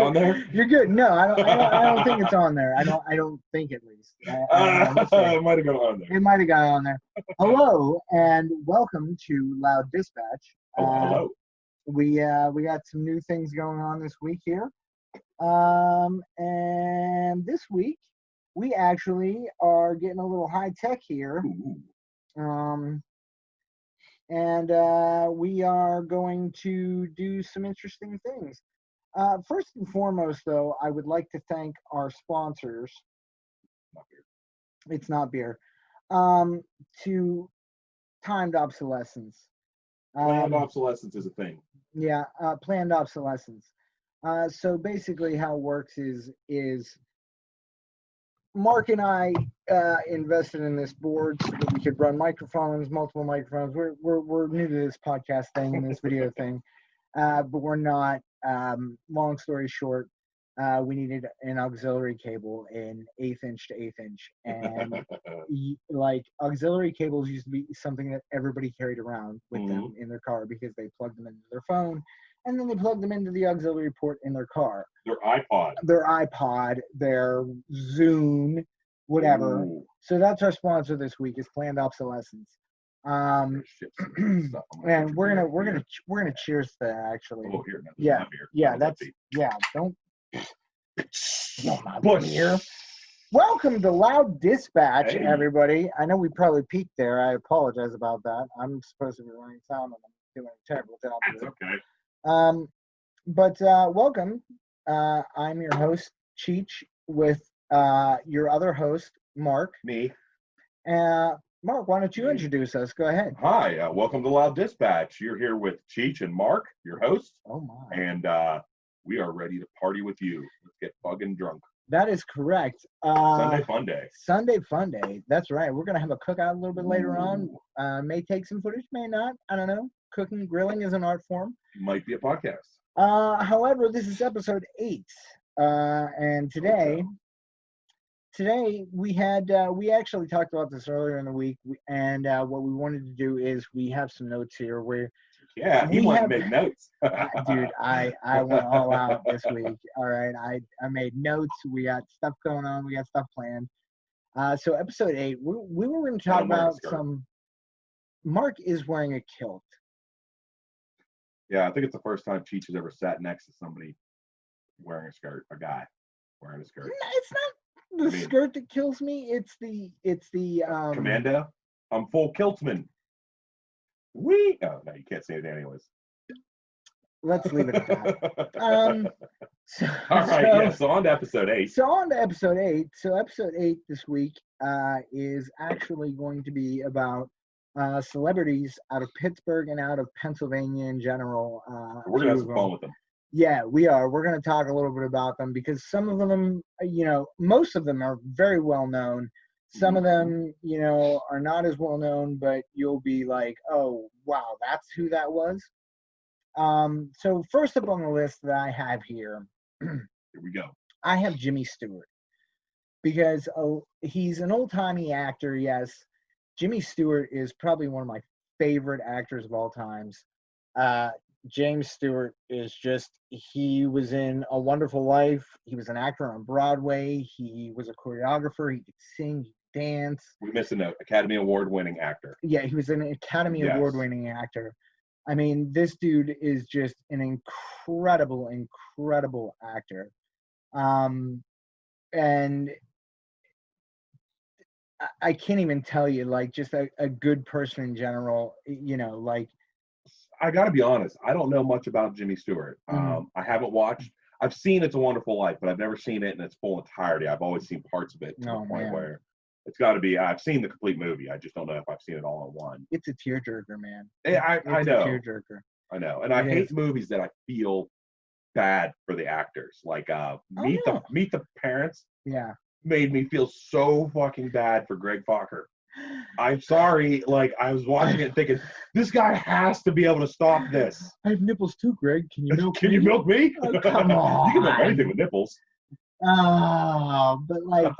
on there? You're good. No, I don't think it's on there. I don't think, at least. It might have gone on there. It might have got on there. Hello and welcome to Loud Dispatch. Hello. We got some new things going on this week here. And this week we actually are getting a little high tech here. Ooh. And we are going to do some interesting things. First and foremost, though, I would like to thank our sponsors. Not beer. It's not beer. To timed obsolescence. Planned obsolescence is a thing. Yeah, planned obsolescence. So basically, how it works is Mark and I invested in this board so that we could run microphones, multiple microphones. We're new to this podcast thing and this video thing, but we're not. Long story short, we needed an auxiliary cable in 1/8 inch to 1/8 inch, and like auxiliary cables used to be something that everybody carried around with them in their car because they plugged them into their phone, and then they plugged them into the auxiliary port in their car. Their iPod, their Zune, whatever. Ooh. So that's our sponsor this week is Planned Obsolescence. And we're gonna cheers to that actually. Oh, here, yeah, beer. Yeah, that's don't my beer. Welcome to Loud Dispatch, Hey. Everybody. I know we probably peaked there. I apologize about that. I'm supposed to be running sound and I'm doing a terrible job. That's okay. But welcome. I'm your host, Cheech, with your other host, Mark. Me. Mark, why don't you introduce us? Go ahead. Hi, welcome to Loud Dispatch. You're here with Cheech and Mark, your hosts. Oh, my. And we are ready to party with you. Let's get bugging drunk. That is correct. Sunday Fun Day. Sunday Fun Day. That's right. We're going to have a cookout a little bit later on. May take some footage, may not. I don't know. Cooking, grilling is an art form. Might be a podcast. However, this is episode 8. And today we actually talked about this earlier in the week, and what we wanted to do is we have some notes here where he wanted to make notes. Dude, I went all out this week. All right, I made notes. We got stuff going on. We got stuff planned. So episode 8, we were going to talk about some. Mark is wearing a kilt. Yeah, I think it's the first time Cheech has ever sat next to somebody wearing a skirt. A guy wearing a skirt. No, it's not the skirt that kills me. It's the Commando. I'm full kiltsman. Oh, no, you can't say it anyways. Let's leave it at that. So on to episode 8. So episode 8 this week is actually going to be about celebrities out of Pittsburgh and out of Pennsylvania in general. We're going to have some fun with them. Yeah, we are. We're going to talk a little bit about them because some of them, most of them are very well known. Some of them, are not as well known, but you'll be like, oh, wow, that's who that was. So first up on the list that I have here. Here we go. I have Jimmy Stewart because he's an old-timey actor, yes. Jimmy Stewart is probably one of my favorite actors of all times. James Stewart is he was in A Wonderful Life. He was an actor on Broadway. He was a choreographer. He could sing, he could dance. We missed an Academy Award-winning actor. Yeah, he was an Academy Award-winning actor. I mean, this dude is just an incredible, incredible actor. And I can't even tell you, like, just a good person in general, like. I got to be honest. I don't know much about Jimmy Stewart. I haven't watched. I've seen It's a Wonderful Life, but I've never seen it in its full entirety. I've always seen parts of it to the point where it's got to be. I've seen the complete movie. I just don't know if I've seen it all in one. It's a tearjerker, man. I know. A tearjerker. I know, and I hate movies that I feel bad for the actors. Like Meet the Parents. Yeah. Made me feel so fucking bad for Greg Fokker. I'm sorry, like I was watching it thinking, this guy has to be able to stop this. I have nipples too, Greg. Can you milk me? Can you milk me? Oh, come on. You can milk anything with nipples. But like,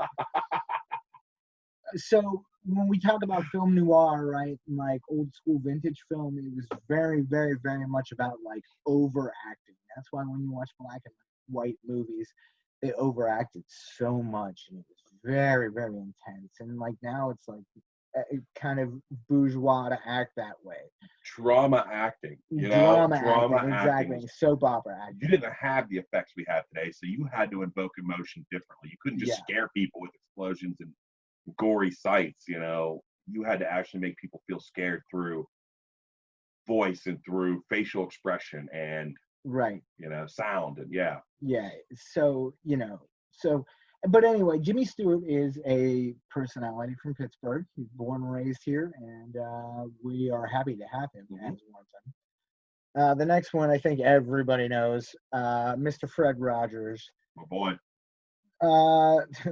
so when we talk about film noir, right, and like old school vintage film, it was very, very, very much about like overacting. That's why when you watch black and white white movies, they overacted so much, and it was very, very intense. And like now, it's like kind of bourgeois to act that way. Drama acting, Drama acting, acting exactly. was, Soap opera acting. you didn't have the effects we have today, so you had to invoke emotion differently. You couldn't just scare people with explosions and gory sights. You had to actually make people feel scared through voice and through facial expression and sound, and but anyway, Jimmy Stewart is a personality from Pittsburgh. He's born and raised here, and we are happy to have him as one of them. The next one I think everybody knows, Mr. Fred Rogers. My boy.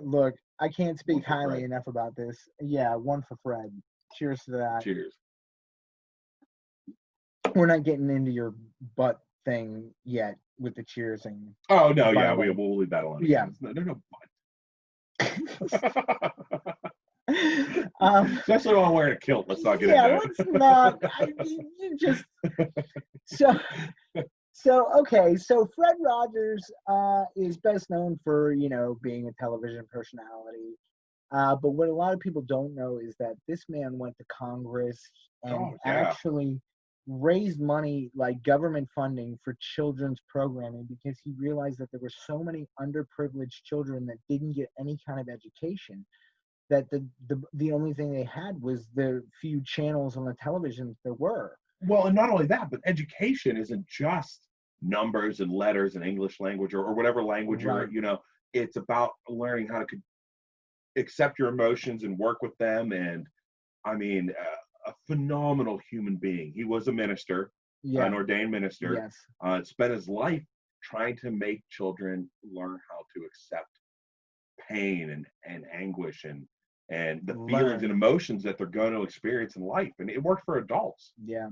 Look, I can't speak highly enough about this. Yeah, one for Fred. Cheers to that. Cheers. We're not getting into your butt thing yet with the cheersing. Oh no, yeah, we'll leave that alone. Yeah, no butt. Especially while I'm wearing a kilt. Let's not get into it. Let's not. You just so Fred Rogers is best known for being a television personality, but what a lot of people don't know is that this man went to Congress and actually raised money, like government funding, for children's programming, because he realized that there were so many underprivileged children that didn't get any kind of education, that the only thing they had was the few channels on the television there were. Well, and not only that, but education isn't just numbers and letters and English language or whatever language you're, it's about learning how to accept your emotions and work with them. And I mean, a phenomenal human being. He was a minister, an ordained minister. Spent his life trying to make children learn how to accept pain and anguish and the feelings and emotions that they're going to experience in life. And it worked for adults. Yeah.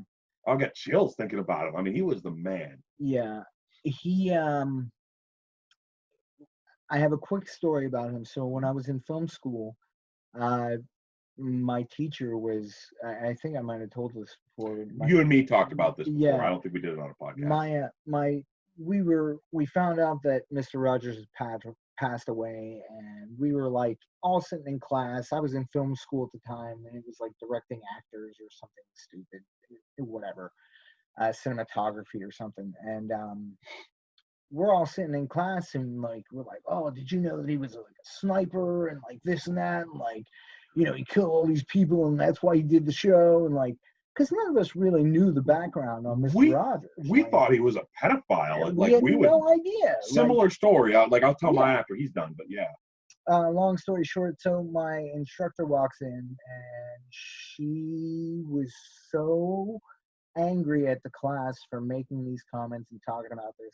I'll get chills thinking about him. I mean, he was the man. Yeah. He, I have a quick story about him. So when I was in film school, my teacher was, I think I might have told this before. You and me talked about this before. I don't think we did it on a podcast. We found out that Mr. Rogers had passed away, and we were like all sitting in class. I was in film school at the time, and it was like directing actors or something stupid, whatever, cinematography or something. And we're all sitting in class, and like we're like, oh, did you know that he was like a sniper and like this and that, and like, he killed all these people, and that's why he did the show, and like, because none of us really knew the background on Mr. Rogers. We thought he was a pedophile. We had no idea. Similar story. I'll tell mine after he's done, but yeah. Long story short, so my instructor walks in, and she was so angry at the class for making these comments and talking about this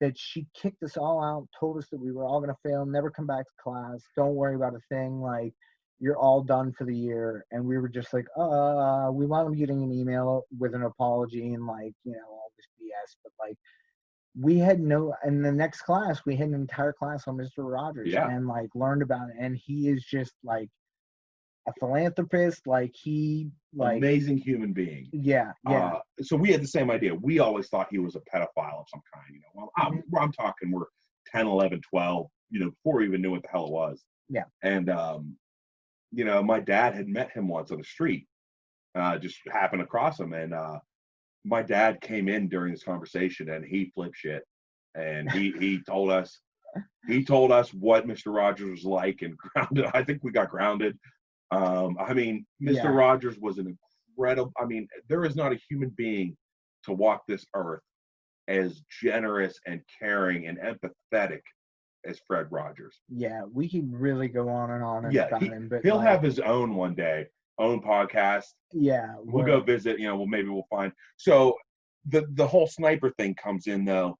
that she kicked us all out, told us that we were all going to fail, never come back to class, don't worry about a thing, like, you're all done for the year. And we were just like, we wound up getting an email with an apology and like, all this BS, but like, we had in the next class, we had an entire class on Mr. Rogers and like learned about it. And he is just like a philanthropist, amazing human being. Yeah. So we had the same idea. We always thought he was a pedophile of some kind, Well, I'm talking, we're 10, 11, 12, before we even knew what the hell it was. Yeah. And, my dad had met him once on the street, just happened across him. And my dad came in during this conversation and he flipped shit. And he told us what Mr. Rogers was like and grounded. I think we got grounded. Mr. Rogers was an incredible, there is not a human being to walk this earth as generous and caring and empathetic as Fred Rogers. Yeah, we can really go on and on about him, but he'll have his own one day, own podcast. Yeah, we'll go visit. Maybe we'll find. So the whole sniper thing comes in though.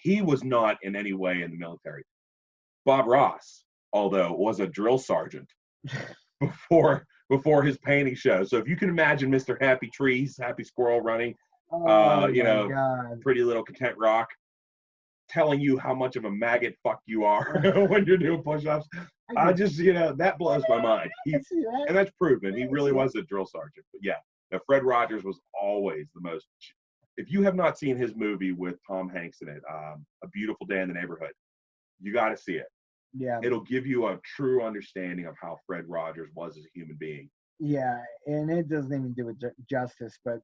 He was not in any way in the military. Bob Ross, although, was a drill sergeant before his painting show. So if you can imagine Mr. Happy Trees, Happy Squirrel running, Pretty Little Content Rock, telling you how much of a maggot fuck you are when you're doing push-ups. I just, that blows my mind. And that's proven. He really was a drill sergeant. But yeah, Fred Rogers was always the most If you have not seen his movie with Tom Hanks in it, A Beautiful Day in the Neighborhood, you got to see it. Yeah. It'll give you a true understanding of how Fred Rogers was as a human being. Yeah, and it doesn't even do it justice, but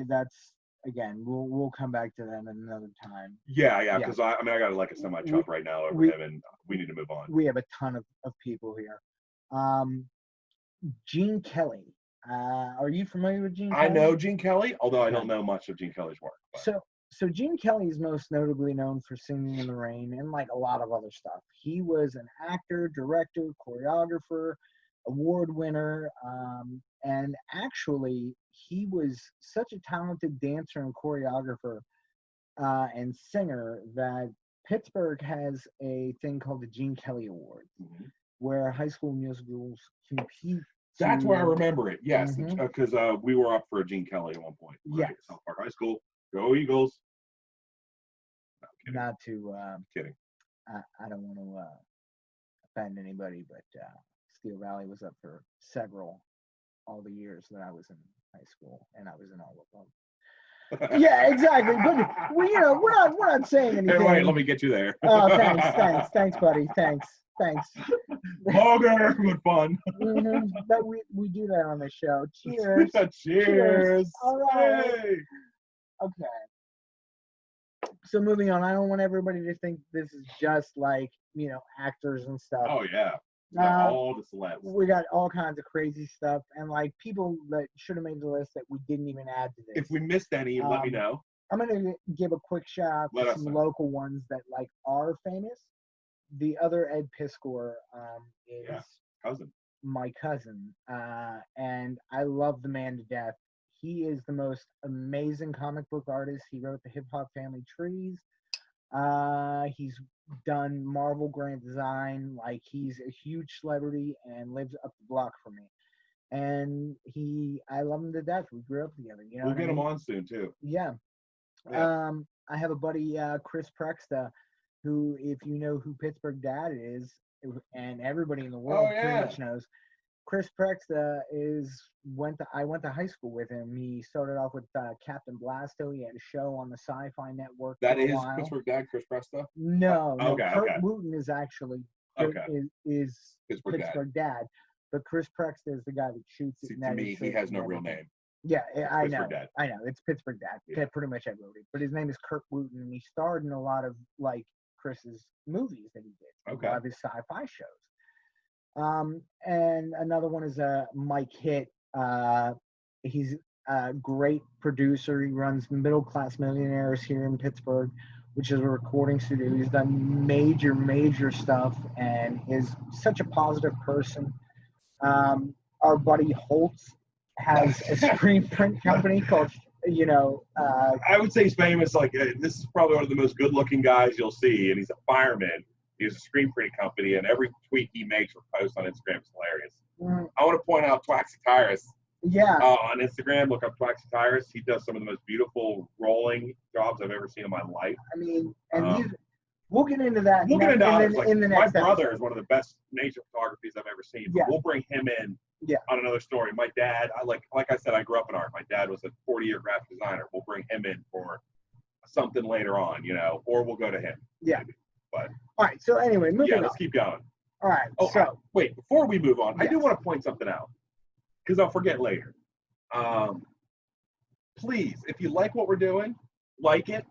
that's, again, we'll come back to that another time. Yeah, because I got like a semi-chuck right now over him, and we need to move on. We have a ton of people here. Gene Kelly. Are you familiar with Gene Kelly? I know Gene Kelly, although I don't know much of Gene Kelly's work. But. So Gene Kelly is most notably known for Singing in the Rain and like a lot of other stuff. He was an actor, director, choreographer, award winner, and actually he was such a talented dancer and choreographer and singer that Pittsburgh has a thing called the Gene Kelly Awards, where high school musicals compete. That's where I remember it. Yes, because we were up for a Gene Kelly at one point. Right? Yes. South Park High School. Go Eagles. No, not to kidding. I don't want to offend anybody, but Steel Valley was up for all the years that I was in high school, and I was in all of them. Yeah, exactly. But we're not saying anything. Hey, wait, let me get you there. Oh, thanks, buddy. Thanks. Vulgar but fun. But we do that on the show. Cheers. Cheers. All right. Hey. Okay. So moving on, I don't want everybody to think this is just like, actors and stuff. Oh, yeah. All the celebs. We got all kinds of crazy stuff and like people that should have made the list that we didn't even add to this. If we missed any, let me know. I'm going to give a quick shout out to some local ones that like are famous. The other Ed Piskor is my cousin. And I love the man to death. He is the most amazing comic book artist. He wrote the Hip Hop Family Trees. He's done Marvel Grand Design. Like, he's a huge celebrity and lives up the block from me. And I love him to death. We grew up together. We'll get him on soon too. Yeah. I have a buddy, Chris Presta, who, if you know who Pittsburgh Dad is, and everybody in the world pretty much knows, Chris Presta I went to high school with him. He started off with Captain Blasto. He had a show on the Sci-Fi Network. That is Pittsburgh Dad, Chris Presta? No. Kirk Wooten is actually is Pittsburgh Dad, but Chris Presta is the guy that shoots it. See, to me, he has no real name. Yeah, I know. I know. It's Pittsburgh Dad. Yeah. Pretty much I wrote it. But his name is Kirk Wooten, and he starred in a lot of like Chris's movies that he did. A lot of his sci-fi shows. And another one is Mike Hitt. He's a great producer. He runs Middle Class Millionaires here in Pittsburgh, which is a recording studio. He's done major stuff and is such a positive person. Our buddy Holtz has a screen print company called, I would say he's famous. Like, this is probably one of the most good-looking guys you'll see, and he's a fireman. He has a screen printing company, and every tweet he makes or posts on Instagram is hilarious. I want to point out Twaxityrus. Yeah. On Instagram, look up Twaxityrus. He does some of the most beautiful rolling jobs I've ever seen in my life. I mean, and we'll get into that. We'll get into in the next My brother episode. is one of the best nature photographies I've ever seen. But we'll bring him in on another story. My dad, like I said, I grew up in art. My dad was a 40-year graphic designer. We'll bring him in for something later on, or we'll go to him. Yeah. Maybe. But all right. So anyway, moving on. Let's keep going. All right. Wait, before we move on, I do want to point something out because I'll forget later. Please, if you like what we're doing, like it,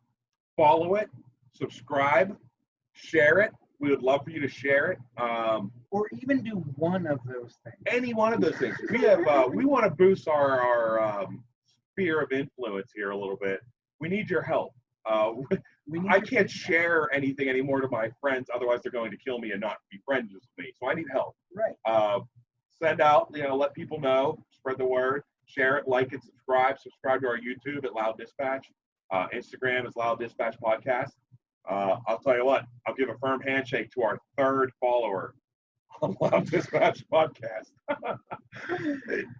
follow it, subscribe, share it. We would love for you to share it. Or even do one of those things. Any one of those things. We want to boost our sphere of influence here a little bit. We need your help. I can't share anything anymore to my friends, otherwise they're going to kill me and not be friends with me. So I need help. Right. Send out, let people know, spread the word, share it, like it, subscribe to our YouTube at LOUDdispatch. Instagram is LOUDdispatch Podcast. I'll tell you what, I'll give a firm handshake to our third follower on LOUDdispatch Podcast.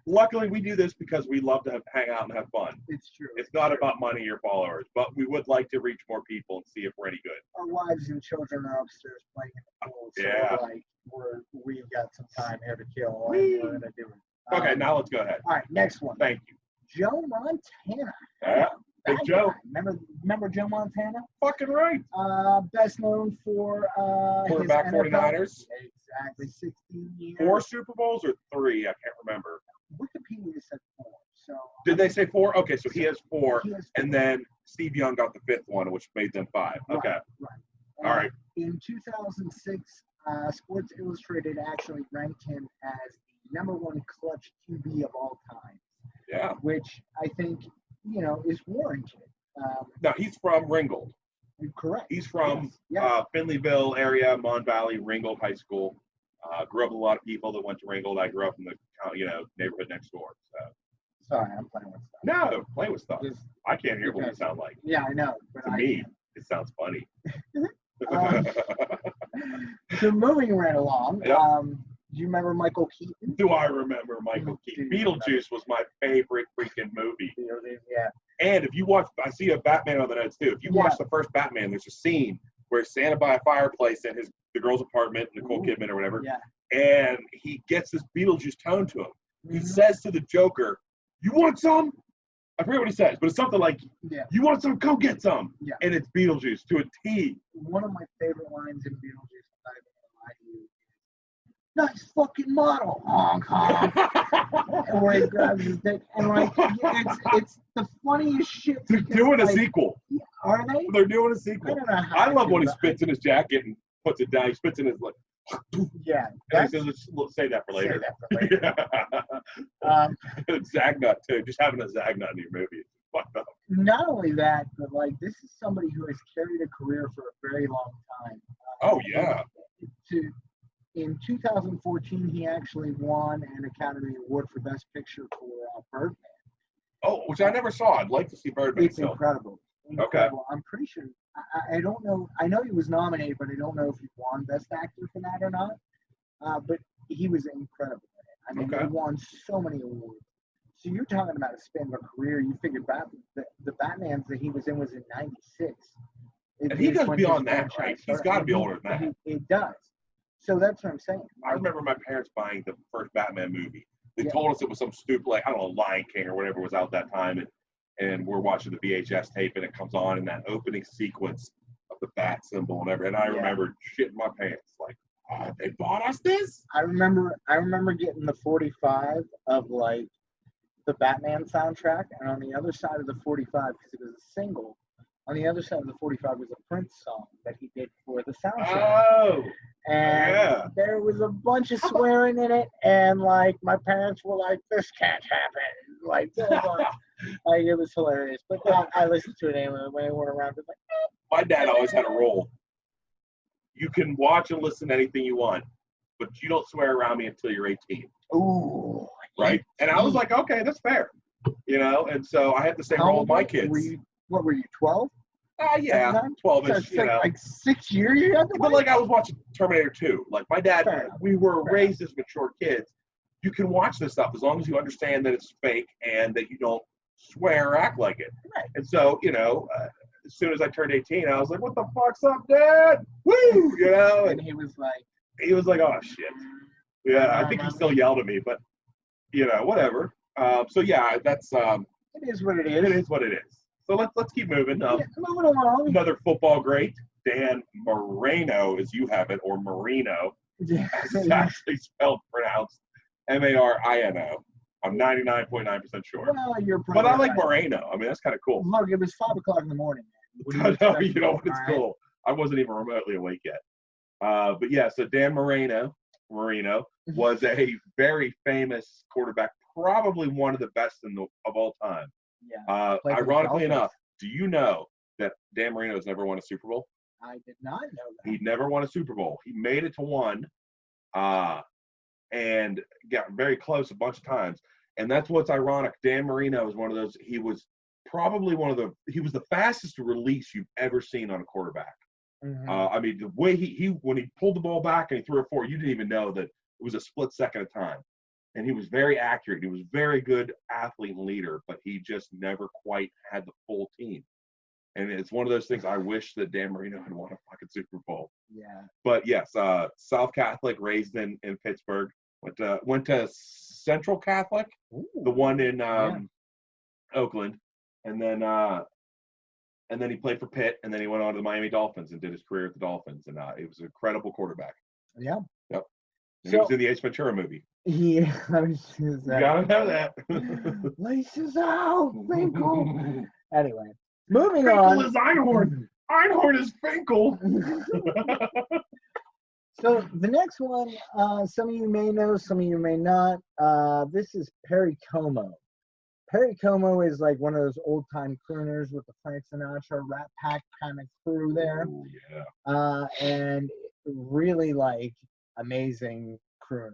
Luckily, we do this because we love to hang out and have fun. It's true. It's not about money or followers, but we would like to reach more people and see if we're any good. Our wives and children are upstairs playing in the pool, so we've got some time here to kill, and we're going to do it. Okay, now let's go ahead. All right, next one. Thank you. Joe Montana. Yeah. Big Joe. Remember Joe Montana? Fucking right. Best known for Quarterback his 49ers. Exactly, 16 years. 4 Super Bowls or 3? I can't remember. Wikipedia said 4. So did they say 4? Okay, so he has 4, he has 4. And then Steve Young got the 5th one, which made them 5. Okay. Right. All right. In 2006, Sports Illustrated actually ranked him as the #1 clutch QB of all time. Yeah. Which I think, is warranted. No, he's from Ringgold. Correct. He's from yes. Finleyville area, Mon Valley, Ringgold High School. Grew up with a lot of people that went to Ringgold. I grew up in the neighborhood next door. So. Sorry, I'm playing with stuff. No, play with stuff. I can't hear what you sound like. Yeah, I know. But to me, it sounds funny. So moving right along, yep. Do you remember Michael Keaton? Do I remember Michael Keaton? Beetlejuice was my favorite freaking movie. Yeah. And if you watch, I see a Batman on the notes too. If you watch the first Batman, there's a scene where he's standing by a fireplace in the girl's apartment, Nicole Kidman or whatever, and he gets this Beetlejuice tone to him. He says to the Joker, "You want some?" I forget what he says, but it's something like, "You want some? Go get some." Yeah. And it's Beetlejuice to a T. One of my favorite lines in Beetlejuice, I'm not even gonna lie to you, "Nice fucking model, honk honk." And where he grabs his dick, and it's the funniest shit. They're doing a sequel. Are they? They're doing a sequel. I don't know how I love when he spits in his jacket and puts it down. He spits in his like. Yeah. And he says, "Let's save that for later." Zagnut too. Just having a Zagnut in your movie is fucked up. Not only that, but this is somebody who has carried a career for a very long time. Oh yeah. In 2014, he actually won an Academy Award for Best Picture for Birdman. Oh, which I never saw. I'd like to see Birdman. It's incredible. Okay. I'm pretty sure. I don't know. I know he was nominated, but I don't know if he won Best Actor for that or not. But he was incredible in it. I mean, he won so many awards. So you're talking about a span of a career. You figure back, the Batmans that he was in was in '96. And he goes beyond that, right? He's got to be older than that. It does. So that's what I'm saying. I remember my parents buying the first Batman movie. They told us it was some stupid, like, I don't know, Lion King or whatever was out that time. And we're watching the VHS tape, and it comes on in that opening sequence of the bat symbol and everything. And I remember shitting my pants, like, "Oh, they bought us this?" I remember getting the 45 of the Batman soundtrack, and on the other side of the 45, because it was a single, on the other side of the 45 was a Prince song that he did for the soundtrack. Oh. And there was a bunch of swearing in it, and my parents were like, "This can't happen." It was hilarious. But I listened to it anyway when they went around. My dad always had a rule. You can watch and listen to anything you want, but you don't swear around me until you're 18. Ooh. Right? And I was like, okay, that's fair. And so I had the same rule with my kids. What were you, 12? Yeah, 12-ish, Like 6 years you had to But I was watching Terminator 2. Like my dad, we were raised as mature kids. You can watch this stuff as long as you understand that it's fake and that you don't swear or act like it. Right. And so, as soon as I turned 18, I was like, "What the fuck's up, Dad?" Woo! And he was like, "Oh shit." Yeah, I think he still yelled at me, but whatever. So yeah, that's it is what it is. It is what it is. So let's keep moving. Moving along. Another football great, Dan Moreno, as you have it, or Marino. It's actually pronounced Marino. I'm 99.9% sure. Well, but I like Moreno. I mean, that's kind of cool. Look, it was 5:00 in the morning, man. It's cool. I wasn't even remotely awake yet. But yeah, so Dan Marino was a very famous quarterback, probably one of the best of all time. Yeah. Ironically enough, do you know that Dan Marino has never won a Super Bowl? I did not know that. He never won a Super Bowl. He made it to one, and got very close a bunch of times. And that's what's ironic. Dan Marino is one of those. He was probably he was the fastest release you've ever seen on a quarterback. Mm-hmm. I mean, the way when he pulled the ball back and he threw it forward, you didn't even know that it was a split second of time. And he was very accurate. He was a very good athlete and leader, but he just never quite had the full team. And it's one of those things I wish that Dan Marino had won a fucking Super Bowl. Yeah. But yes, South Catholic, raised in Pittsburgh. Went to Central Catholic, the one in Oakland. and then he played for Pitt, and then he went on to the Miami Dolphins and did his career at the Dolphins, and he was an incredible quarterback. Yeah. Yep. And he was in the Ace Ventura movie. Yeah, you gotta know that. Laces out, Finkel. Anyway, moving Finkel on. Is Einhorn. Einhorn is Finkel. So the next one, some of you may know, some of you may not. This is Perry Como. Perry Como is like one of those old-time crooners with the Frank Sinatra Rat Pack kind of crew there. Oh, yeah. And really like amazing crooner.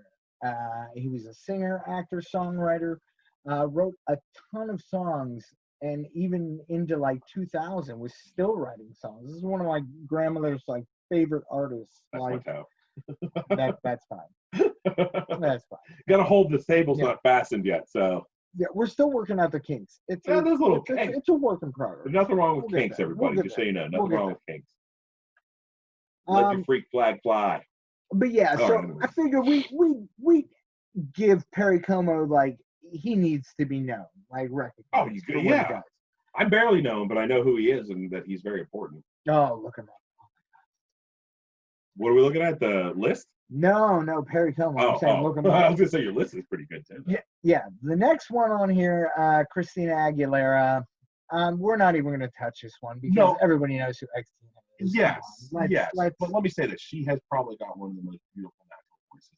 He was a singer, actor, songwriter, wrote a ton of songs, and even into like 2000 was still writing songs. This is one of my grandmother's like favorite artists. That's like, my toe. that's fine. That's fine. Gotta hold the stable's not fastened yet, so. Yeah, we're still working out the kinks. It's those little kinks. It's a work in progress. There's nothing wrong with kinks, everybody. Just so you know, nothing wrong with kinks. Let your freak flag fly. But yeah, so I figure we give Perry Como like he needs to be known, like recognized. Oh, he's good. Yeah. I barely know him, but I know who he is and that he's very important. Oh, look him up. What are we looking at? The list? No, Perry Como. I'm saying look him up. I was gonna say your list is pretty good too. Yeah. The next one on here, Christina Aguilera. We're not even gonna touch this one because everybody knows who XT is. Yes. But let me say this: she has probably got one of the most beautiful natural voices.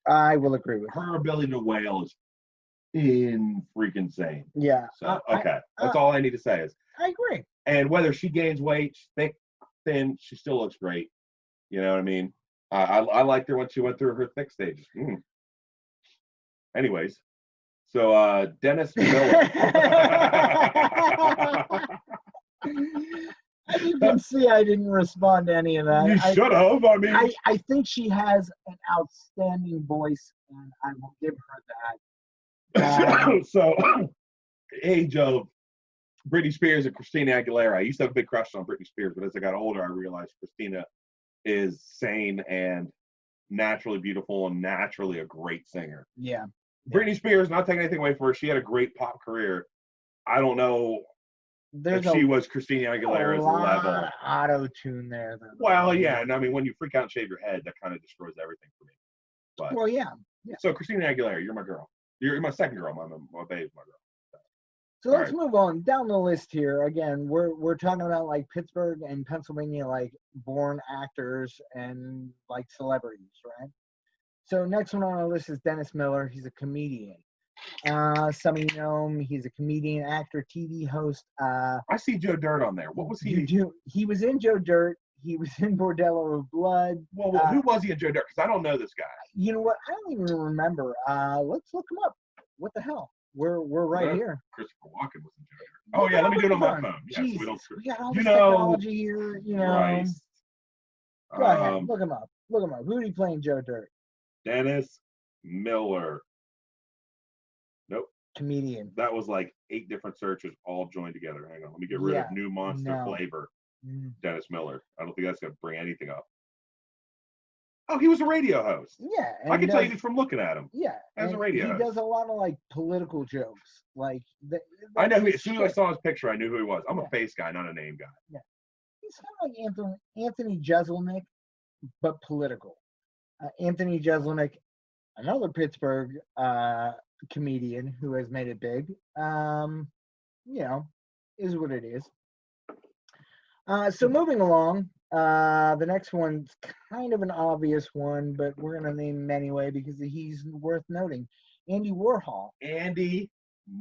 I will agree with her ability to wail is in freaking insane. Yeah. So that's all I need to say is I agree. And whether she gains weight, thick, thin, she still looks great. You know what I mean? I liked her when she went through her thick stages. Anyways, so Dennis Miller. As you can see, I didn't respond to any of that. You should have. I mean, I think she has an outstanding voice, and I will give her that. So, age of Britney Spears and Christina Aguilera. I used to have a big crush on Britney Spears, but as I got older, I realized Christina is sane and naturally beautiful and naturally a great singer. Yeah. Britney Spears, not taking anything away from her, she had a great pop career. I don't know if she was Christina Aguilera's level. Auto-tune there. Though. Well, yeah, and I mean, when you freak out and shave your head, that kind of destroys everything for me. But, well, yeah. So Christina Aguilera, you're my girl. You're my second girl. My babe's my girl. So let's move on down the list here. Again, we're talking about like Pittsburgh and Pennsylvania, like born actors and like celebrities, right? So next one on our list is Dennis Miller. He's a comedian. Some of you know him. He's a comedian, actor, TV host. I see Joe Dirt on there. What was he? He was in Joe Dirt. He was in Bordello of Blood. Well, who was he in Joe Dirt? Because I don't know this guy. You know what? I don't even remember. Let's look him up. What the hell? We're right here. Christopher Walken was in Joe Dirt. Oh yeah, let me do it on my phone. Yeah, Jesus, so we don't. We got all this technology here. You know. Christ. Go ahead, look him up. Look him up. Who did he play in Joe Dirt? Dennis Miller. Nope. Comedian. That was like 8 different searches all joined together. Hang on, let me get rid of new monster flavor. Dennis Miller. I don't think that's gonna bring anything up. Oh, he was a radio host. Yeah. I can tell you just from looking at him. Yeah. As a radio host. He does a lot of like political jokes. Like I know as soon as I saw his picture, I knew who he was. I'm a face guy, not a name guy. Yeah. He's kind of like Anthony Jeselnik, but political. Anthony Jeselnik, another Pittsburgh comedian who has made it big. You know, is what it is. So moving along, the next one's kind of an obvious one, but we're gonna name him anyway because he's worth noting. Andy Warhol. Andy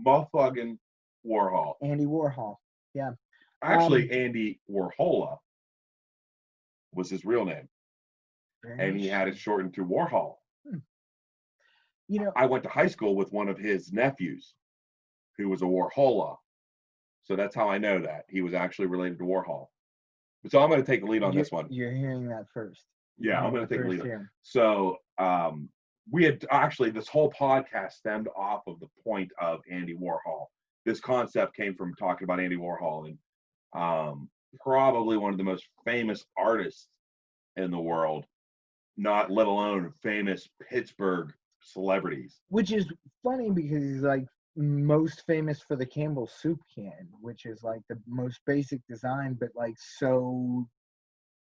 motherfucking Warhol. Andy Warhol. Yeah. Actually, Andy Warhola was his real name. And he had it shortened to Warhol. You know, I went to high school with one of his nephews who was a Warhola. So that's how I know that. He was actually related to Warhol. So I'm going to take the lead on this one. You're hearing that first. Yeah, I'm going to take the lead. So we had actually, this whole podcast stemmed off of the point of Andy Warhol. This concept came from talking about Andy Warhol and probably one of the most famous artists in the world, not let alone famous Pittsburgh celebrities. Which is funny because he's like most famous for the Campbell soup can, which is like the most basic design, but like so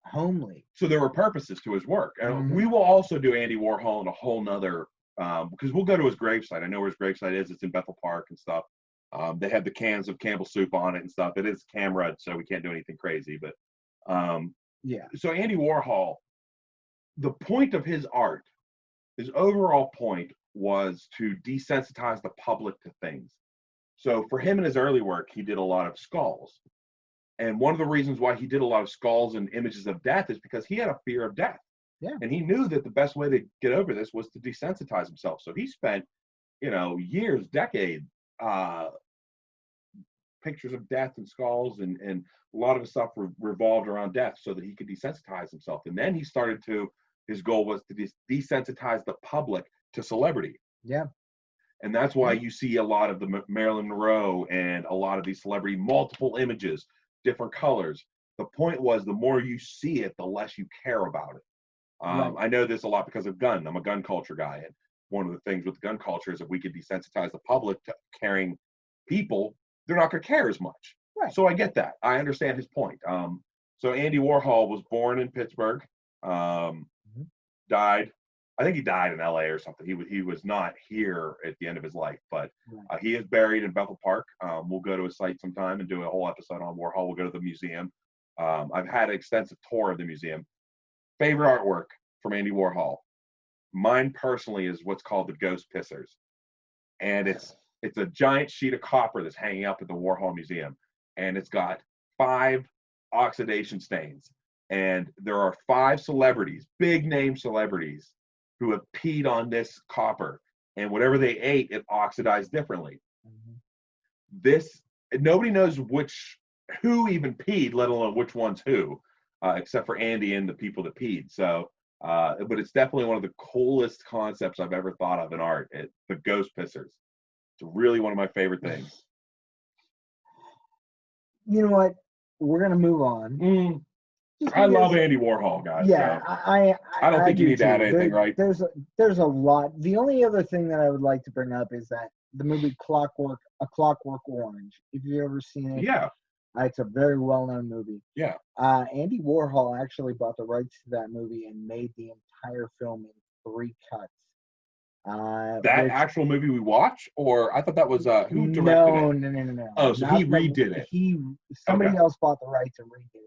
homely. So there were purposes to his work. And we will also do Andy Warhol in a whole nother, because we'll go to his gravesite. I know where his gravesite is. It's in Bethel Park and stuff. They have the cans of Campbell soup on it and stuff. It is camera, so we can't do anything crazy. But yeah. So Andy Warhol, the point of his art, his overall point was to desensitize the public to things. So for him in his early work, he did a lot of skulls. And one of the reasons why he did a lot of skulls and images of death is because he had a fear of death. Yeah. And he knew that the best way to get over this was to desensitize himself. So he spent, years, decades, pictures of death and skulls, and a lot of his stuff revolved around death so that he could desensitize himself. And then he started his goal was to desensitize the public to celebrity. Yeah. And that's why you see a lot of the Marilyn Monroe and a lot of these celebrity multiple images, different colors. The point was, the more you see it, the less you care about it. Right. I know this a lot because of gun. I'm a gun culture guy. And one of the things with gun culture is if we could desensitize the public to caring people, they're not going to care as much. Right. So I get that. I understand his point. So Andy Warhol was born in Pittsburgh, died. I think he died in LA or something. He was not here at the end of his life, but he is buried in Bethel Park. We'll go to his site sometime and do a whole episode on Warhol. We'll go to the museum. I've had an extensive tour of the museum. Favorite artwork from Andy Warhol, mine personally, is what's called the Ghost Pissers. And it's a giant sheet of copper that's hanging up at the Warhol Museum. And it's got 5 oxidation stains. And there are 5 celebrities, big name celebrities, who have peed on this copper, and whatever they ate, it oxidized differently. Nobody knows who even peed, let alone which one's who, except for Andy and the people that peed. So, but it's definitely one of the coolest concepts I've ever thought of in art. The Ghost Pissers. It's really one of my favorite things. You know what? We're gonna move on. I love Andy Warhol, guys. Yeah, so. I don't think you need too. to add anything, right? There's a lot. The only other thing that I would like to bring up is that the movie Clockwork Orange. If you've ever seen it, yeah, it's a very well-known movie. Yeah. Andy Warhol actually bought the rights to that movie and made the entire film in 3 cuts. Actual movie we watch, or I thought that was who directed it? No. Oh, so he redid it. Somebody else bought the rights and redid it.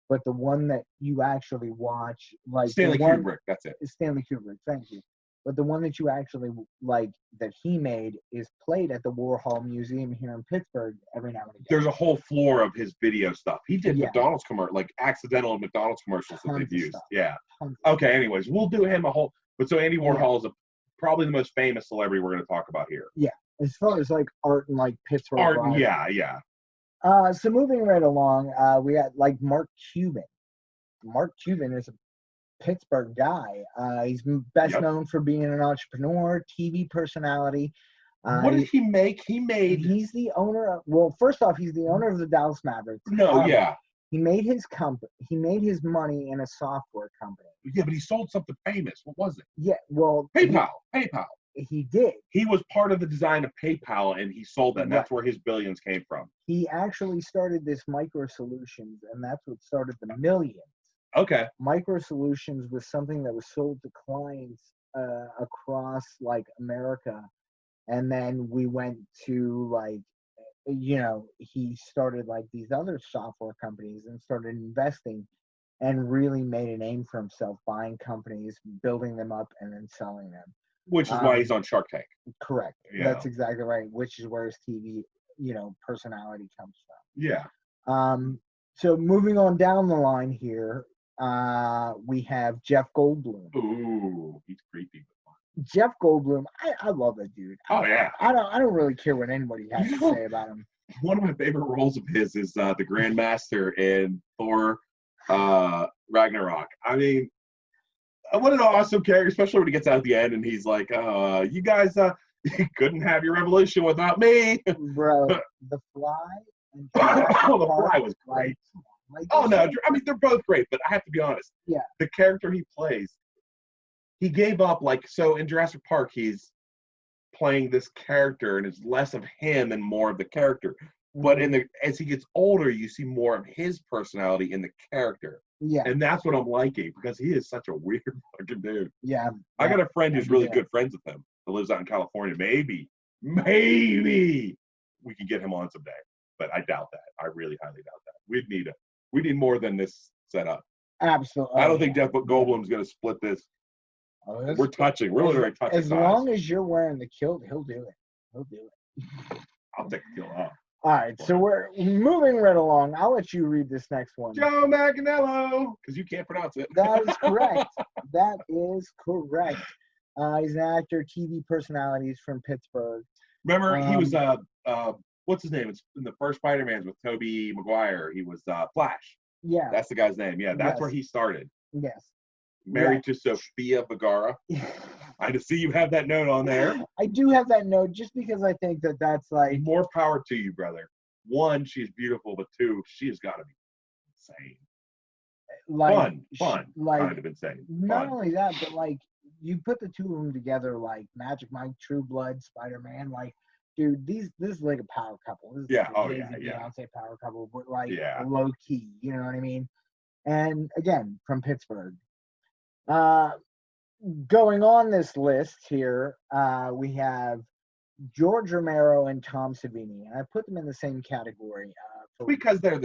But the one that you actually watch, like Stanley Kubrick, that's it. Stanley Kubrick, thank you. But the one that you actually like that he made is played at the Warhol Museum here in Pittsburgh every now and again. There's a whole floor of his video stuff. He did McDonald's commercial, like accidental McDonald's commercials that they've used. Yeah. Okay. Anyways, we'll do him a whole. But so Andy Warhol is probably the most famous celebrity we're going to talk about here. Yeah, as far as like art and like Pittsburgh. Art, yeah. So moving right along, we got like Mark Cuban. Mark Cuban is a Pittsburgh guy. He's best known for being an entrepreneur, TV personality. What did he make? He's the owner of. Well, first off, he's the owner of the Dallas Mavericks. He made his company. He made his money in a software company. Yeah, but he sold something famous. What was it? Yeah, well, PayPal. He did. He was part of the design of PayPal, and he sold that. And that's where his billions came from. He actually started this Micro Solutions, and that's what started the millions. Okay. Micro Solutions was something that was sold to clients across like America, and then we went to like, he started like these other software companies and started investing, and really made a name for himself, buying companies, building them up, and then selling them. Which is why he's on Shark Tank. Correct. Yeah. That's exactly right. Which is where his TV, personality comes from. Yeah. So moving on down the line here, we have Jeff Goldblum. Ooh, he's creepy. Jeff Goldblum, I love that dude. Oh yeah. I don't really care what anybody has to say about him. One of my favorite roles of his is the Grandmaster in Thor Ragnarok. I mean, what an awesome character, especially when he gets out at the end and he's like, you guys you couldn't have your revolution without me. Bro, The Fly. The Fly was great. Oh, no. I mean, they're both great, but I have to be honest. Yeah. The character he plays, he gave up, so in Jurassic Park, he's playing this character, and it's less of him and more of the character. But as he gets older, you see more of his personality in the character. Yeah. And that's what I'm liking, because he is such a weird fucking dude. Yeah. I got a friend who's really good friends with him, that lives out in California. Maybe we can get him on someday. But I doubt that. I really highly doubt that. We need more than this setup. Absolutely. I don't think Jeff Goldblum's going to split this. We're touching. We're literally touching. As long as you're wearing the kilt, he'll do it. He'll do it. I'll take the kilt off. All right, so we're moving right along. I'll let you read this next one. Joe Manganiello, because you can't pronounce it. That is correct. That is correct. He's an actor, TV personality. He's from Pittsburgh. Remember, he was what's his name? It's in the first Spider-Man's with Tobey Maguire. He was Flash. Yeah. That's the guy's name. Yeah, that's where he started. Yes. Married to Sofia Vergara. I just see you have that note on there. I do have that note just because I think that's like... More power to you, brother. One, she's beautiful, but two, she has got to be insane. Like, fun. Like, kind of insane. Not only that, but like, you put the two of them together, like Magic Mike, True Blood, Spider-Man, like, dude, this is like a power couple. This is yeah, like Beyonce power couple, but like low key, you know what I mean? And again, from Pittsburgh. Going on this list here, we have George Romero and Tom Savini, and I put them in the same category. Because they're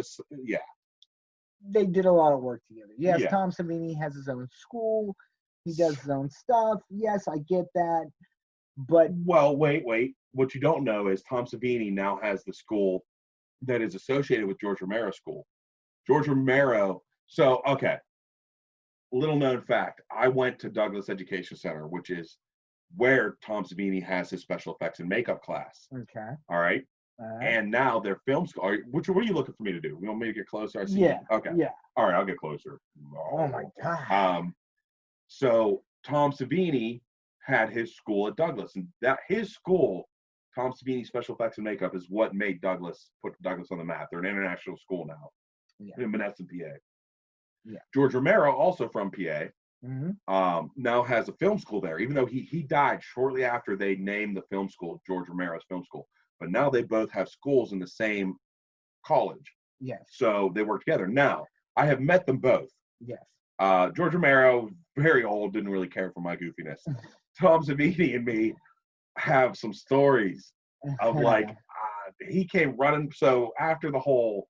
they did a lot of work together. Yes, yeah. Tom Savini has his own school. He does his own stuff. Yes, I get that. But well, wait. What you don't know is Tom Savini now has the school that is associated with George Romero's school. George Romero. So, okay. Little known fact. I went to Douglas Education Center, which is where Tom Savini has his special effects and makeup class. Okay. All right. And now their film school. What are you looking for me to do? You want me to get closer? I see. Yeah. Okay. Yeah. All right. I'll get closer. Oh my God. So Tom Savini had his school at Douglas, and that his school, Tom Savini Special Effects and Makeup, is what made Douglas put Douglas on the map. They're an international school now in Menneson, PA. Yeah. George Romero, also from PA, now has a film school there. Even though he died shortly after they named the film school George Romero's Film School, but now they both have schools in the same college. Yes. So they work together. Now I have met them both. Yes. George Romero, very old, didn't really care for my goofiness. Tom Savini and me have some stories of like, he came running. So after the whole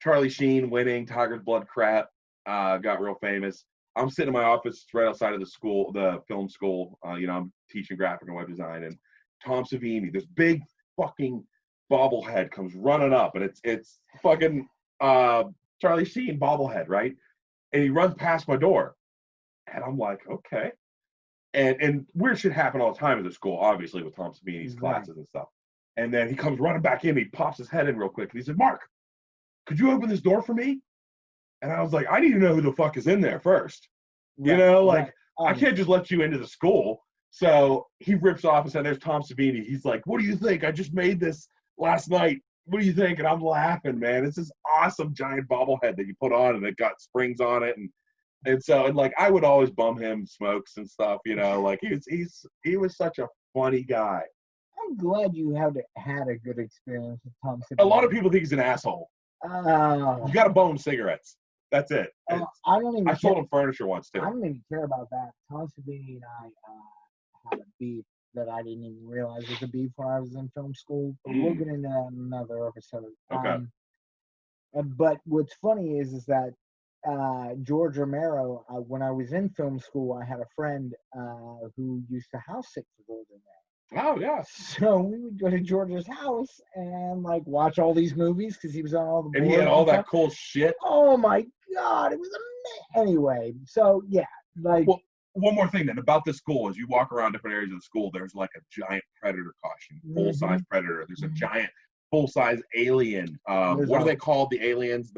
Charlie Sheen winning Tiger's Blood crap got real famous, I'm sitting in my office right outside of the school, the film school. I'm teaching graphic and web design, and Tom Savini, this big fucking bobblehead comes running up, and it's fucking Charlie Sheen bobblehead, right? And he runs past my door, and I'm like, okay. And weird shit happen all the time at the school, obviously, with Tom Savini's classes and stuff. And then he comes running back in, he pops his head in real quick, and he said, Mark, could you open this door for me? And I was like, I need to know who the fuck is in there first. I can't just let you into the school. So he rips off and said, there's Tom Savini. He's like, what do you think? I just made this last night. What do you think? And I'm laughing, man. It's this awesome giant bobblehead that you put on, and it got springs on it. And so like, I would always bum him smokes and stuff, like he was such a funny guy. I'm glad you had a good experience with Tom Savini. A lot of people think he's an asshole. You got to bone cigarettes. That's it. I sold him furniture once too. I don't even care about that. Tom Savini and I had a beef that I didn't even realize was a beef when I was in film school. But we'll get into that in another episode. Okay. But what's funny is that George Romero, when I was in film school, I had a friend who used to house sit for George Romero. Oh, yeah. So we would go to George's house and like watch all these movies because he was on all the boards. And he had all that cool shit. Oh my God, it was amazing. Anyway, so yeah, like. Well, one more thing then about the school, as you walk around different areas of the school, there's like a giant predator costume, full-size predator. There's a giant full-size alien. What are they called? The aliens,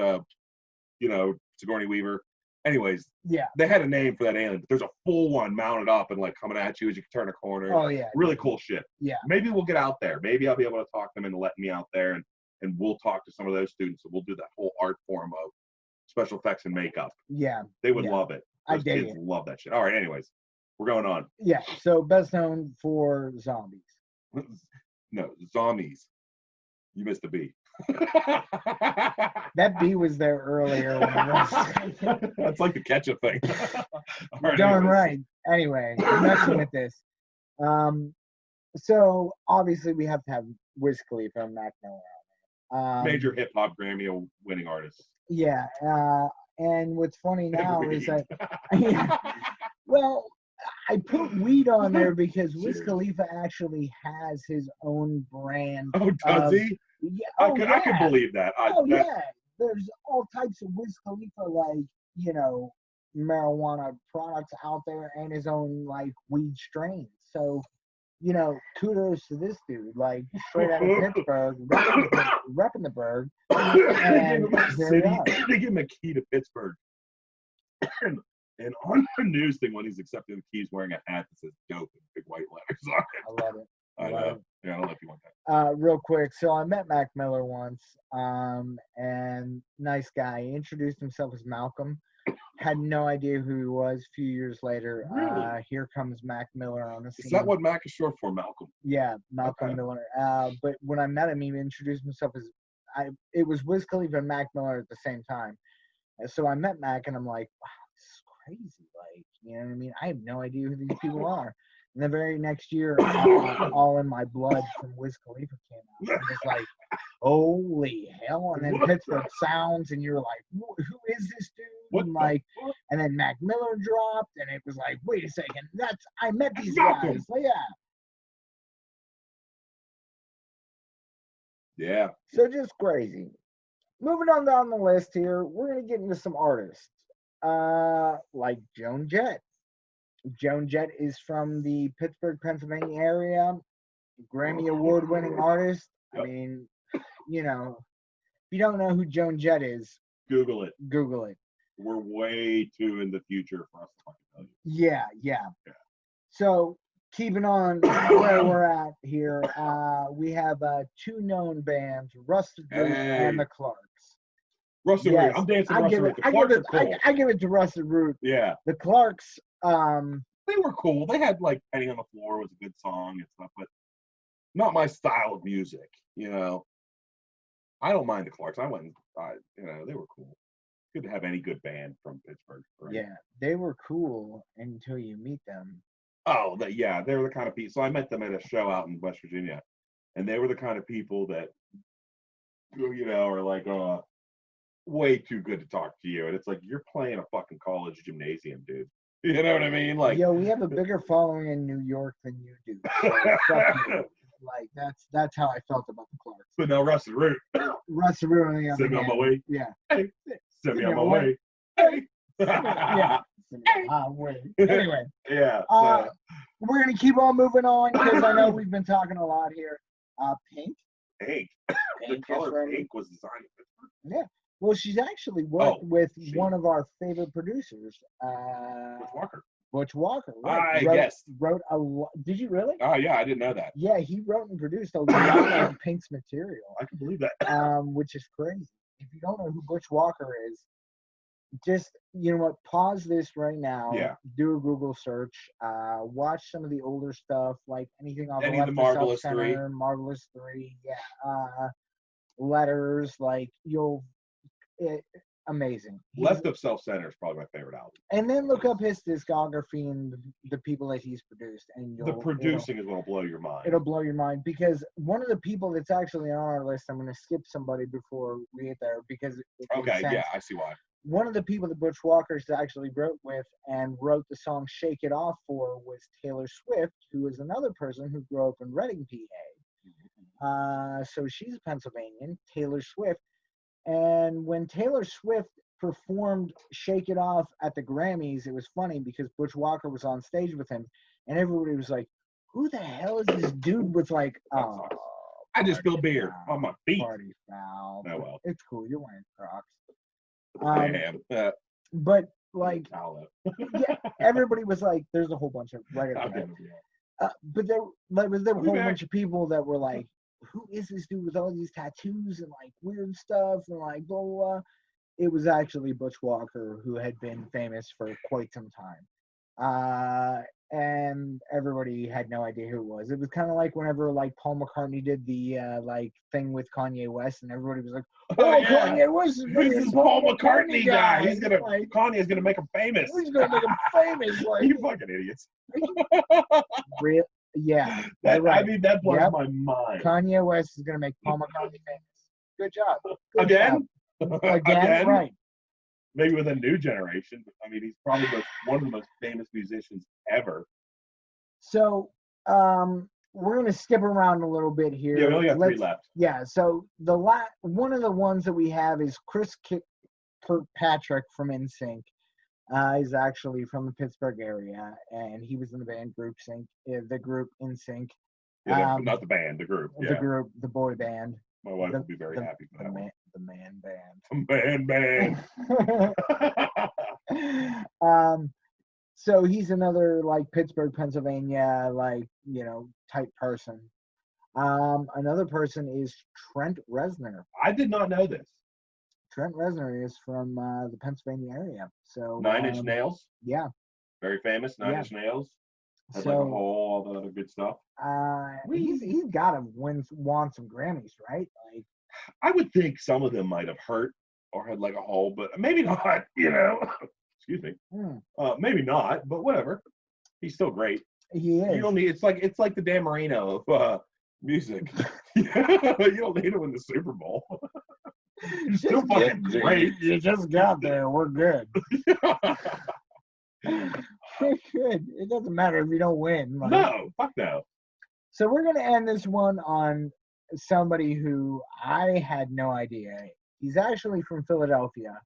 Sigourney Weaver. Anyways, yeah, they had a name for that alien, but there's a full one mounted up and like coming at you as you turn a corner. Oh yeah, really cool shit. Yeah, maybe we'll get out there. Maybe I'll be able to talk them into letting me out there, and we'll talk to some of those students, and we'll do that whole art form of special effects and makeup. Yeah, they would love it. Those kids love that shit. All right, anyways, we're going on. Yeah, so best known for Zombies. No, zombies. You missed the B. That B was there earlier. That's like the ketchup thing. Right, Darn right. Anyway, messing with this. So obviously we have to have Wiz Khalifa and Mac Miller. Major hip hop Grammy winning artists. Yeah. And what's funny now is that, well, I put weed on there because Wiz Khalifa actually has his own brand. Oh, does he? Yeah. I can believe that. Yeah. There's all types of Wiz Khalifa, like, you know, marijuana products out there and his own, like, weed strains. So, you know, kudos to this dude, like, straight out of Pittsburgh, repping the Berg. And they give him a key to Pittsburgh. And on the news thing, when he's accepting the keys, wearing a hat that says "dope" in big white letters on it. I love it. I know. Yeah, I don't know if you want that. Real quick, so I met Mac Miller once, and nice guy. He introduced himself as Malcolm. Had no idea who he was. A few years later, Really? Here comes Mac Miller on the scene. Is that what Mac is short for, Malcolm? Yeah, Malcolm Miller. But when I met him, he introduced himself as it was Wiz Khalifa and Mac Miller at the same time. And so I met Mac, and I'm like, wow, this is crazy. Like, you know what I mean? I have no idea who these people are. And the very next year, All in My Blood from Wiz Khalifa came out. And it's like, holy hell. And then Pittsburgh Sounds, and you're like, who is this dude? And like, and then Mac Miller dropped, and it was like, wait a second, I met these guys. So, yeah. Yeah. So just crazy. Moving on down the list here, we're going to get into some artists. Like Joan Jett. Joan Jett is from the Pittsburgh, Pennsylvania area, Grammy Award-winning artist. Yep. I mean, you know, if you don't know who Joan Jett is, Google it. Google it. We're way too in the future for us to fucking tell you. Yeah. So, keeping on where we're at here, we have two known bands, Rusted Root and the Clarks. Rusted Root. I'm dancing Rusted Root. The Clarks are cool. I give it to Rusted Root. Yeah. The Clarks, they were cool. They had like Penny on the Floor was a good song and stuff, but not my style of music, you know. I don't mind the Clarks. I went you know, they were cool. Good to have any good band from Pittsburgh. Right? Yeah, they were cool until you meet them. Oh, they were the kind of people. So I met them at a show out in West Virginia, and they were the kind of people that, you know, are like, way too good to talk to you. And it's like, you're playing a fucking college gymnasium, dude. You know what I mean? Like, yo, we have a bigger following in New York than you do. So fuck you. Like, that's how I felt about the Clarks. But no, Rusted Root. Rusted Root on the other Send me on my way. Yeah. Hey, send me on my way. Hey. Yeah. Anyway. Yeah. We're gonna keep on moving on because I know we've been talking a lot here. Pink. The color pink was designed in Pittsburgh. Yeah. Well, she's actually worked with one of our favorite producers, Butch Walker. Right. Wrote a lot. Did you really? Oh, yeah, I didn't know that. Yeah, he wrote and produced a lot of Pink's material. I can believe that. Which is crazy. If you don't know who Butch Walker is, just, you know what, pause this right now. Yeah. Do a Google search. Watch some of the older stuff, like anything off the Marvelous Three. Marvelous Three. Yeah. Letters, like amazing. Left of Self-Center is probably my favorite album. And then look up his discography and the people that he's produced, and the producing is going to blow your mind. It'll blow your mind because one of the people that's actually on our list, I'm going to skip somebody before we get there because yeah, I see why. One of the people that Butch Walker actually wrote with and wrote the song "Shake It Off" for was Taylor Swift, who is another person who grew up in Reading, PA. So she's a Pennsylvanian, Taylor Swift. And when Taylor Swift performed "Shake It Off" at the Grammys, it was funny because Butch Walker was on stage with him, and everybody was like, "Who the hell is this dude with like?" Oh, I just spilled beer on my feet. Party foul. Oh well, it's cool. You're wearing Crocs. I am. But like, yeah, everybody was like, "There's a whole bunch of but there was a whole bunch of people that were like, who is this dude with all these tattoos and like weird stuff and like blah, blah, blah. It was actually Butch Walker, who had been famous for quite some time. and everybody had no idea who it was. It was kind of like whenever like Paul McCartney did the like thing with Kanye West, and everybody was like, "Oh, yeah. Kanye West is who's this Paul McCartney guy? He's Gonna like, Kanye's gonna make him famous. He's gonna make him famous." Like, you fucking idiots. Real, yeah. That right. I mean, that blows my mind. Kanye West is gonna make Paul McCartney famous. Good job. Good Again? Job. Again, right? Maybe with a new generation. I mean, he's probably one of the most famous musicians ever. So, we're gonna skip around a little bit here. Yeah, we only got 3 left. Yeah. So one of the ones that we have is Chris Kirkpatrick from NSYNC. He's actually from the Pittsburgh area, and he was in the band group NSYNC. Yeah, not the band, the group. Yeah. The group, the boy band. My wife would be very happy for that one. The man band. The man band. So he's another like Pittsburgh, Pennsylvania, like, type person. Another person is Trent Reznor. I did not know this. Trent Reznor is from the Pennsylvania area. So 9 Inch Nails. Yeah. Very famous. 9 Inch Nails. Has so, like a whole, all the other good stuff. He's got to want some Grammys, right? Like, I would think some of them might have hurt or had like a hole, but maybe not. Excuse me. Maybe not, but whatever. He's still great. He is. You don't need. It's like the Dan Marino of music. You don't need to win the Super Bowl. He's still fucking great. You just got there. We're good. We're good. It doesn't matter if you don't win. Like. No, fuck no. So we're gonna end this one on somebody who I had no idea. He's actually from Philadelphia.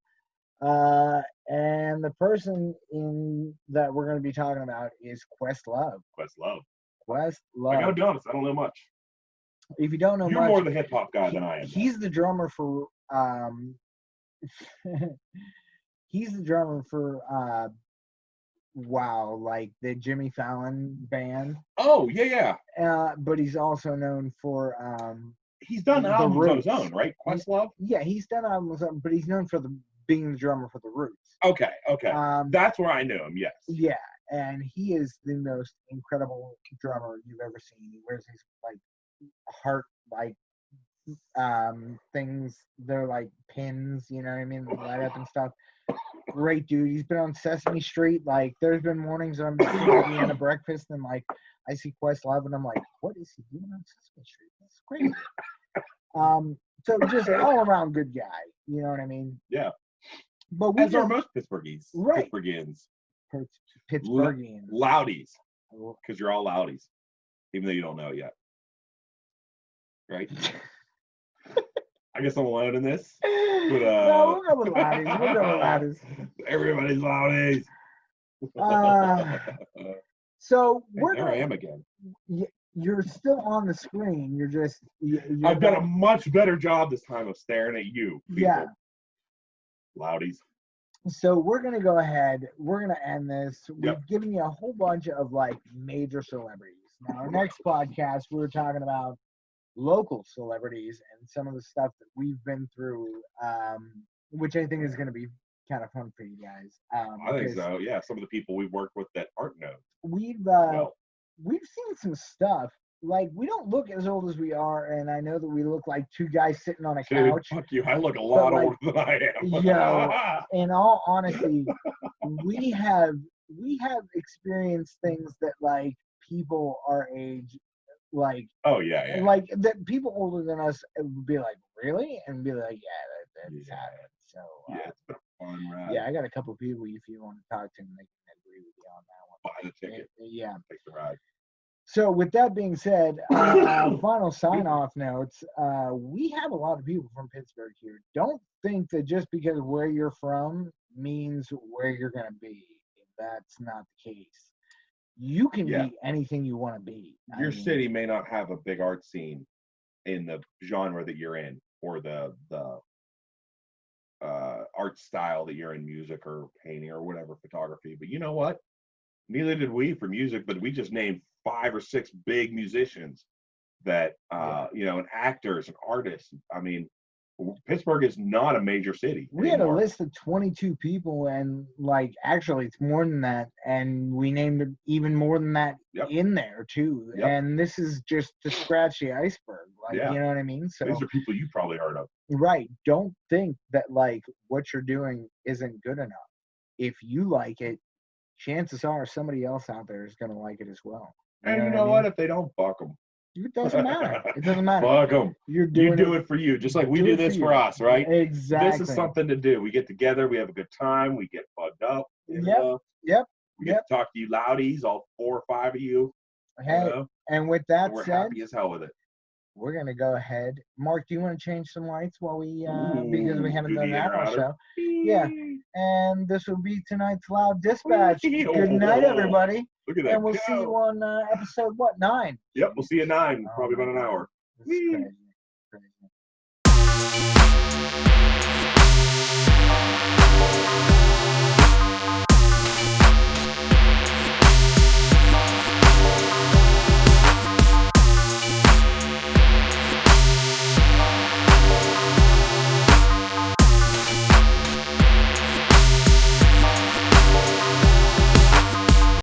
And the person that we're going to be talking about is Questlove. Questlove. Questlove. I gotta be honest, I don't know much. If you don't know You're much, more the hip hop guy than I am. He's the drummer for like the Jimmy Fallon band. Oh, yeah. But he's also known for he's done albums on his own, right? Questlove? He's done albums on, but he's known for being the drummer for the Roots. Okay. That's where I knew him, yes. Yeah, and he is the most incredible drummer you've ever seen. He wears these like heart things. They're like pins, you know what I mean? They light up and stuff. Great dude. He's been on Sesame Street. Like, there's been mornings I'm eating at a breakfast and like I see Questlove and I'm like, what is he doing on Sesame Street? That's crazy. So just all around good guy. You know what I mean? Yeah. But as are most Pittsburghians. Right. Pittsburghians. Loudies. Because you're all loudies. Even though you don't know it yet. Right? I guess I'm alone in this. But, no, we'll go with loudies. Everybody's loudies. So there I am again. You're still on the screen. I've done a much better job this time of staring at you. People. Yeah. Loudies. So we're going to go ahead. We're going to end this. We've given you a whole bunch of like major celebrities. Now, our next podcast, we're talking about local celebrities and some of the stuff that we've been through, which I think is going to be kind of fun for you guys. I think so. Yeah, some of the people we've worked with that aren't known. We've seen some stuff. Like, we don't look as old as we are, and I know that we look like two guys sitting on a couch. Fuck you! I look a lot older than I am. In all honesty, we have experienced things that like people our age, like like that people older than us would be like, really, and be like, that's happened. So it's been a fun ride. Yeah, I got a couple people if you want to talk to them, they can agree with you on that one. Buy the ticket. Take the ride. So with that being said, final sign-off notes. We have a lot of people from Pittsburgh here. Don't think that just because where you're from means where you're going to be. That's not the case. You can be anything you want to be. Your city may not have a big art scene in the genre that you're in, or the art style that you're in, music or painting or whatever, photography. But you know what? Neither did we for music, but we just named 5 or 6 big musicians that, and actors and artists. I mean, Pittsburgh is not a major city. We had a list of 22 people, and like actually it's more than that, and we named even more than that in there too. And this is just to scratch the iceberg, like you know what I mean? So these are people you probably heard of. Right. Don't think that like what you're doing isn't good enough. If you like it, chances are somebody else out there is going to like it as well. And you know what? If they don't, fuck them. It doesn't matter. It doesn't matter. Fuck them. You do it for you, just like we do this for us, right? Exactly. This is something to do. We get together, we have a good time, we get fucked up. Yep. We get to talk to you loudies, all 4 or 5 of you. Hey, and with that we're said, happy as hell with it. We're gonna go ahead. Mark, do you want to change some lights while we because we haven't done that on the show? Yeah. And this will be tonight's Loud Dispatch. Good night, everybody. Look at that. And we'll see you on episode 9? Yep, we'll see you at 9, probably about an hour.